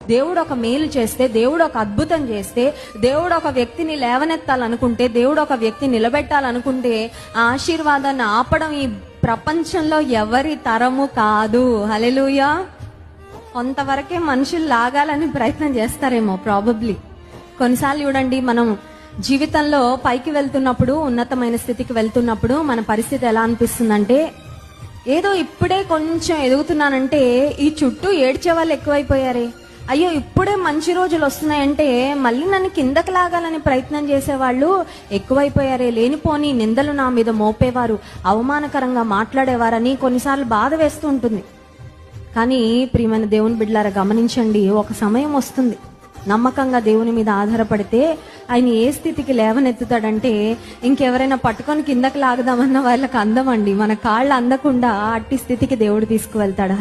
దేవుడు ఒక మేలు చేస్తే, దేవుడు ఒక అద్భుతం చేస్తే, దేవుడు ఒక వ్యక్తిని లేవనెత్తాలనుకుంటే, దేవుడు ఒక వ్యక్తి నిలబెట్టాలనుకుంటే ఆ ఆశీర్వాదాన్ని ఆపడం ఈ ప్రపంచంలో ఎవరి తరము కాదు. హల్లెలూయా. కొంతవరకే మనుషులు లాగాలని ప్రయత్నం చేస్తారేమో ప్రాబబ్లీ. కొన్నిసార్లు చూడండి, మనం జీవితంలో పైకి వెళ్తున్నప్పుడు, ఉన్నతమైన స్థితికి వెళ్తున్నప్పుడు మన పరిస్థితి ఎలా అనిపిస్తుందంటే, ఏదో ఇప్పుడే కొంచెం ఎదుగుతున్నానంటే ఈ చుట్టూ ఏడ్చే వాళ్ళు ఎక్కువైపోయారే, అయ్యో ఇప్పుడే మంచి రోజులు వస్తున్నాయంటే మళ్ళీ నన్ను కిందకి లాగాలని ప్రయత్నం చేసేవాళ్ళు ఎక్కువైపోయారే, లేనిపోని నిందలు నా మీద మోపేవారు, అవమానకరంగా మాట్లాడేవారని కొన్నిసార్లు బాధ వేస్తూ ఉంటుంది. కానీ ప్రియమైన దేవుని బిడ్డలారా గమనించండి, ఒక సమయం వస్తుంది, నమ్మకంగా దేవుని మీద ఆధారపడితే ఆయన ఏ స్థితికి లేవనెత్తుతాడంటే, ఇంకెవరైనా పట్టుకొని కిందకి లాగదామన్న వాళ్ళకి అందమండి, మన కాళ్ళు అందకుండా అట్టి స్థితికి దేవుడు తీసుకువెళ్తాడు.